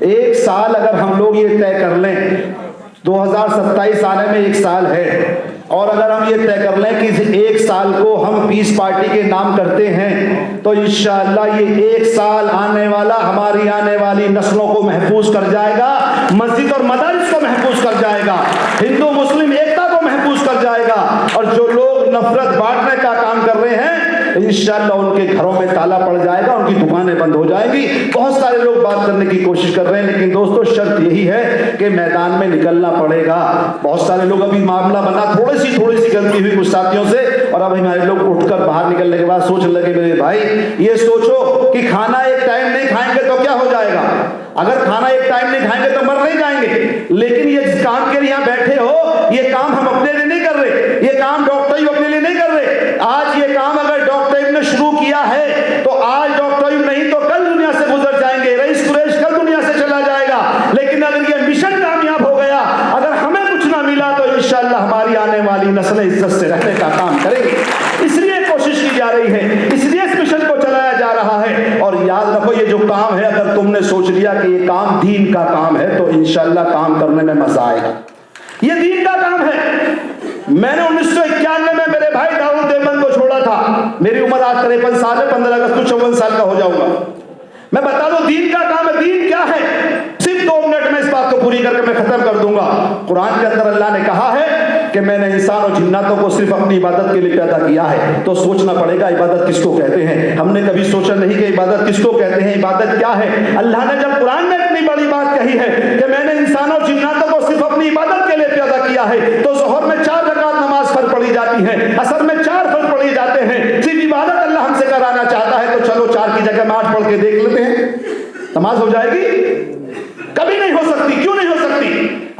एक साल अगर हम लोग ये तय कर लें, 2027 आने में एक साल है, और अगर हम ये तय कर लें कि इस एक साल को हम पीस पार्टी के नाम करते हैं, तो इंशाअल्लाह ये एक साल आने वाला हमारी आने वाली नस्लों को महफूज कर जाएगा, मस्जिद और मदारिस को महफूज कर जाएगा, हिंदू मुस्लिम एकता को महफूज कर जाएगा। और जो लोग नफरत बांटने का काम कर रहे हैं, इंशाअल्लाह उनके घरों में ताला पड़ जाएगा, उनकी दुकानें बंद हो जाएंगी। बहुत सारे लोग बात करने की कोशिश कर रहे हैं, लेकिन दोस्तों शर्त यही है कि मैदान में निकलना पड़ेगा। बहुत सारे लोग अभी मामला बना, थोड़ी सी गलती हुई कुछ साथियों से, और अब हमारे लोग उठकर बाहर निकलने के बाद सोचने लगे, मेरे भाई ये सोचो कि खाना एक टाइम नहीं खाएंगे तो क्या हो जाएगा। अगर खाना एक टाइम नहीं खाएंगे तो मर नहीं जाएंगे, लेकिन ये जिस काम के लिए यहाँ बैठे हो, ये काम हम अपने लिए नहीं कर रहे, ये काम डॉक्टर अपने लिए नहीं कर रहे। आज ये काम अगर डॉक्टर ने शुरू किया है तो आज डॉक्टर नहीं तो कल दुनिया से गुजर जाएंगे, रईस कुरैश कल दुनिया से चला जाएगा। लेकिन अगर ये मिशन कामयाब हो गया, अगर हमें कुछ ना मिला, तो इंशाअल्लाह हमारी आने वाली नस्लें इज्जत से रहने का काम करेंगे। इसलिए कोशिश की जा रही है, इसलिए इस मिशन को चलाया जा रहा है। और याद रखो, ये जो काम है, अगर तुमने सोच लिया कि ये काम दीन का काम है, तो इंशाअल्लाह काम करने में मजा आएगा। ये दीन का काम है। मैंने 1991 में मेरे भाई दाऊद देवबंद को छोड़ा था। मेरी उम्र आज 53 साल है, 15 अगस्त को 54 साल का हो जाऊंगा। मैं बता दूं दीन का काम है। दीन क्या है? सिर्फ 2 मिनट में इस बात को पूरी करके मैं खत्म कर दूंगा। कुरान के अंदर अल्लाह ने कहा है कि मैंने इंसान और जिन्नातों को सिर्फ अपनी इबादत के लिए पैदा किया है। तो सोचना पड़ेगा इबादत किसको कहते हैं। हमने कभी सोचा नहीं कि इबादत किसको कहते हैं, इबादत क्या है। अल्लाह ने जब कुरान में इतनी बड़ी बात कही है कि मैंने इंसान और जिन्नातों को सिर्फ अपनी इबादत के लिए पैदा किया है, तो ज़ोहर में 4 रकात नमाज फर्ज पढ़ी जाती है, असर में 4 फर्ज पढ़े जाते हैं। सिर्फ इबादत अल्लाह हमसे कराना चाहता है, तो चलो 4 की जगह में 8 पढ़ के देख लेते हैं, नमाज हो जाएगी? कभी नहीं हो सकती। क्यों नहीं हो सकती?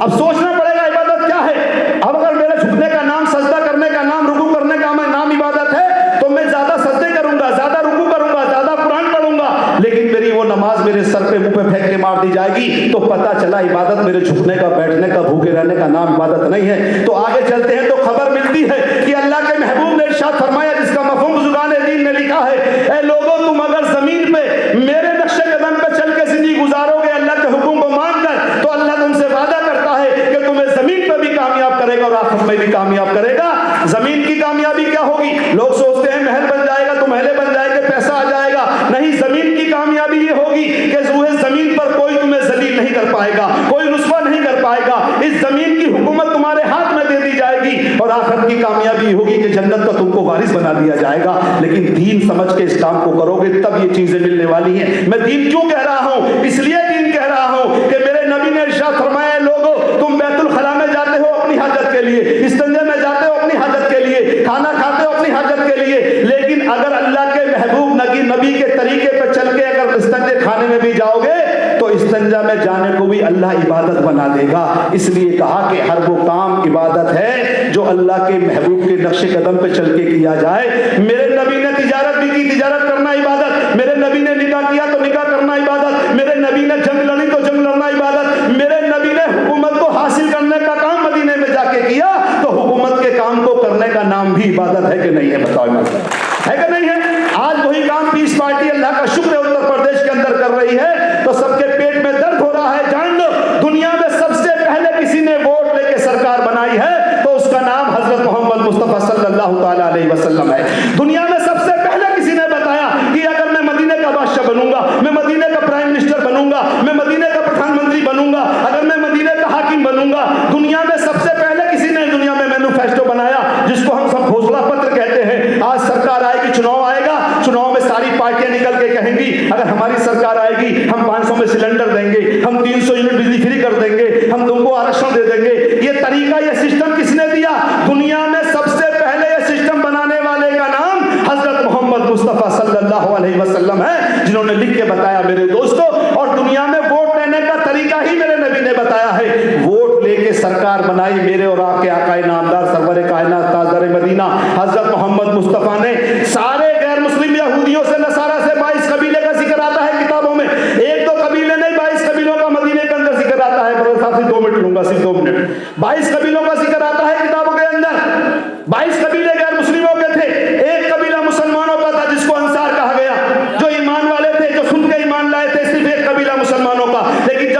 अब सोचना पड़ेगा इबादत क्या है। अब अगर मेरे झुकने का नाम, सजदा करने का नाम, रुकू करने का नाम इबादत है, तो मैं ज्यादा सजदे करूंगा, ज्यादा रुकू करूंगा, ज्यादा कुरान पढ़ूंगा, लेकिन मेरी वो नमाज मेरे सर पे मुंह पे फेंक के मार दी जाएगी, तो पता चला इबादत मेरे झुकने का, बैठने का, भूखे रहने का नाम इबादत नहीं है। तो आगे चलते हैं तो खबर मिलती है कि अल्लाह के महबूब ने इरशाद फरमाया, जिसका मफ़हूम बुज़ुर्गान दीन ने लिखा है, ऐ लोगों तुम अगर जमीन पे मेरे नक्शे कदम पे चल के जिंदगी गुजारोगे अल्लाह के हुक्म को मानकर, तो अल्लाह तुमसे वादा करता है कि तुम्हें जमीन पे भी कामयाब करेगा और आखिरत में भी कामयाब करेगा। जमीन की कामयाबी क्या होगी? लोग सोचते हैं महल बन जाएगा तो महल बन जाएंगे, पैसा आ जाएगा। नहीं, जमीन की कामयाबी ये होगी कि जमीन पर कोई तुम्हें जलील नहीं कर पाएगा, कोई रुस्वा नहीं कर पाएगा। इस जमीन की हुकूमत तुम्हारे हाथ में दे दी जाएगी, और आखिरत की कामयाबी होगी कि जन्नत का तुमको वारिस बना दिया जाएगा। लेकिन दीन समझ के इस काम को करोगे तब ये चीजें मिलने वाली हैं। मैं दीन क्यों कह रहा हूं? इसलिए दीन कह रहा हूं कि मेरे नबी ने इरशाद फरमाया, लोगों तुम बैतुल खला में जाते हो अपनी हाजत के लिए, इस्तंजे में जाते हो अपनी हाजत के लिए, खाना खाते हो अपनी हाजत के लिए, लेकिन अगर अल्लाह के महबूब नबी के तरीके पर चल के अगर इस्तंजे खाने में भी जाओगे, तो इस्तंजा में जाने को भी अल्लाह इबादत बना देगा। इसलिए कहा कि हर वो काम इबादत है जो अल्लाह के महबूब के नक्शे कदम पे चल के किया जाए। मेरे नबी ने तिजारत भी की, तिजारत करना इबादत। मेरे नबी ने निकाह किया तो निकाह करना इबादत। मेरे नबी ने जंग लड़ी तो जंग लड़ना इबादत। मेरे नबी ने हुकूमत को हासिल करने का काम मदीने में जाके किया, तो हुकूमत के काम को करने का नाम भी इबादत है कि नहीं है? बताओ, है कि नहीं है? आज वही काम पीस पार्टी, अल्लाह का शुक्र है, उत्तर प्रदेश के अंदर कर रही है, तो सबके पेट में दर्द हो रहा है। जान लो, दुनिया में सबसे पहले किसी ने वोट लेके सरकार बनाई है, तो उसका नाम हजरत मोहम्मद मुस्तफा सल्लल्लाहु अलैहि वसल्लम है। दुनिया में सबसे पहले किसी ने बताया कि अगर मैं मदीने का बादशाह बनूंगा, मैं मदीने का प्राइम मिनिस्टर बनूंगा, मैं मदीने का प्रधानमंत्री बनूंगा, अगर मैं मदीने का हाकिम बनूंगा। दुनिया में सबसे पहले किसी ने दुनिया में मैनिफेस्टो बनाया, जिसको हम सब घोषणा पत्र कहते हैं। आज सरकार आएगी, चुनाव आएगा, चुनाव में सारी पार्टियां निकल के कहेंगी, अगर हमारी सरकार आएगी हम 500 में सिलेंडर देंगे, हम 300 यूनिट बिजली फ्री कर देंगे, हम तुमको आरक्षण दे देंगे। ये तरीका, ये सिस्टम किसने दिया? दुनिया में सबसे पहले ये सिस्टम बनाने वाले का नाम हजरत मोहम्मद मुस्तफा सल्लल्लाहु अलैहि वसल्लम है, जिन्होंने लिख के बताया मेरे दोस्तों। और दुनिया में वोट लेने का तरीका ही मेरे नबी ने बताया है। वोट लेके सरकार बनाई मेरे और आपके आकाए नामदार सरवर कायनात ताजदार मदीना हजरत मोहम्मद मुस्तफा ने। सारे गैर मुस्लिम यहूदियों से, नसारा से 22 कबीले का जिक्र आता है किताबों में। 1-2 कबीले नहीं, 22 कबीलों का मदीने के अंदर जिक्र आता है। बड़े साहब से 2 मिनट लूंगा, सिर्फ 2 मिनट। 22 कबीलों का जिक्र आता है किताबों के अंदर। 22 कबीले गैर मुस्लिमों के थे, 1 कबीला मुसलमानों का था जिसको अंसार कहा गया। जो ईमान वाले थे, जो सुन के ईमान लाए थे, सिर्फ 1 कबीला मुसलमानों का। लेकिन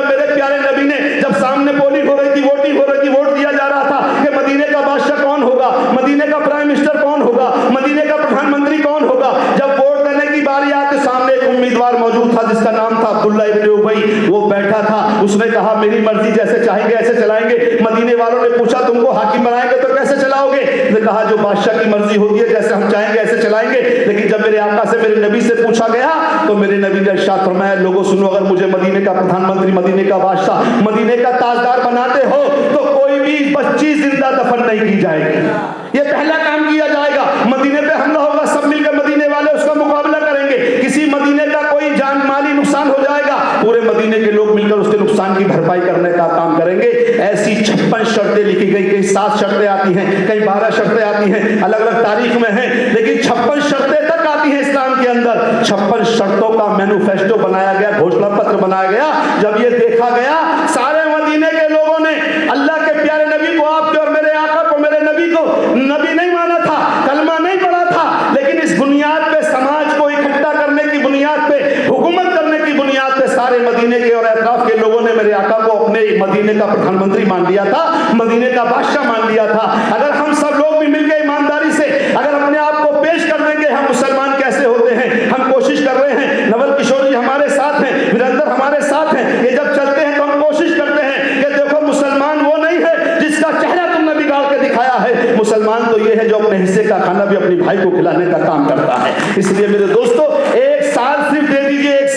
वो बैठा था, उसने कहा मेरी मर्जी, जैसे चाहेंगे ऐसे चलाएंगे। मदीने वालों ने पूछा तुमको हाकिम बनाएंगे तो कैसे चलाओगे? उसने कहा जो बादशाह की मर्जी होती है, जैसे हम चाहेंगे ऐसे चलाएंगे। लेकिन जब मेरे आका से, मेरे नबी से पूछा गया तो मेरे नबी ने इरशाद फरमाया, लोगों सुनो, अगर मुझे मदीने का प्रधानमंत्री, मदीने का बादशाह, मदीने का ताजदार बनाते हो तो कोई भी बच्ची जिंदा दफन नहीं की जाएगी। ये पहला काम किया जाएगा। मदीने पे हमला होगा, सब मिलकर मदीने वाले उसका मुकाबला करेंगे। किसी मदीने का कोई जान माली नुकसान हो जाएगा, पूरे मदीने के लोग मिलकर उसके नुकसान की भरपाई करने का काम करेंगे। ऐसी 56 शर्तें लिखी गई, कहीं 7 शर्तें आती हैं, कहीं 12 शर्तें आती हैं, अलग अलग तारीख में हैं, लेकिन 56 शर्तें तक आती हैं इस्लाम के अंदर। 56 शर्तों का मैनिफेस्टो बनाया गया, घोषणा पत्र बनाया गया। जब ये देखा गया, सारे मदीने के लोगों ने अल्लाह के प्यारे नबी को, आपके और मेरे आका को, मेरे नबी को नबी नहीं माना था, कलमा नहीं पढ़ा था, लेकिन इस बुनियाद पे, समाज को इकट्ठा करने की बुनियाद पे, हुकूमत करने की बुनियाद पे सारे मदीने के और अतराफ के लोगों ने मेरे आका को अपने मदीने का प्रधानमंत्री मान लिया था, मदीने का बादशाह मान लिया था। अगर हम सब लोग भी मिलकर ईमानदारी से अगर अपने आप को पेश कर देंगे, हम मुसलमान कैसे होते हैं, हम कोशिश कर रहे हैं। नवल किशोर जी हमारे साथ हैं, वीरेंद्र हमारे साथ हैं। ये जब चलते हैं तो हम कोशिश करते हैं कि देखो, मुसलमान वो नहीं है जिसका चेहरा तुमने बिगाड़ के दिखाया है, मुसलमान तो ये है जो अपने हिस्से का खाना भी अपने भाई को खिलाने का काम करता है। इसलिए मेरे दोस्तों, 1 साल सिर्फ दे दीजिए, 1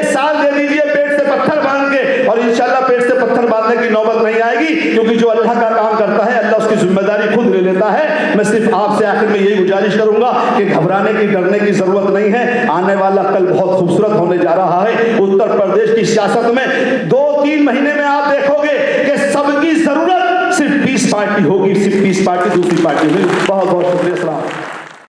साल दे दीजिए पेट से पत्थर बांध के, और इंशाल्लाह पेट से पत्थर बांधने की नौबत नहीं आएगी, क्योंकि जो अल्लाह का काम करता है अल्लाह उसकी जिम्मेदारी खुद ले लेता है। मैं सिर्फ आपसे आखिर में यही गुजारिश करूंगा कि घबराने की, डरने की जरूरत नहीं है। आने वाला कल बहुत खूबसूरत होने जा रहा है। उत्तर प्रदेश की सियासत में 2-3 महीने में आप देखोगे कि सबकी जरूरत सिर्फ पीस पार्टी होगी, सिर्फ पीस पार्टी, दूसरी पार्टी होगी। बहुत बहुत शुक्रिया।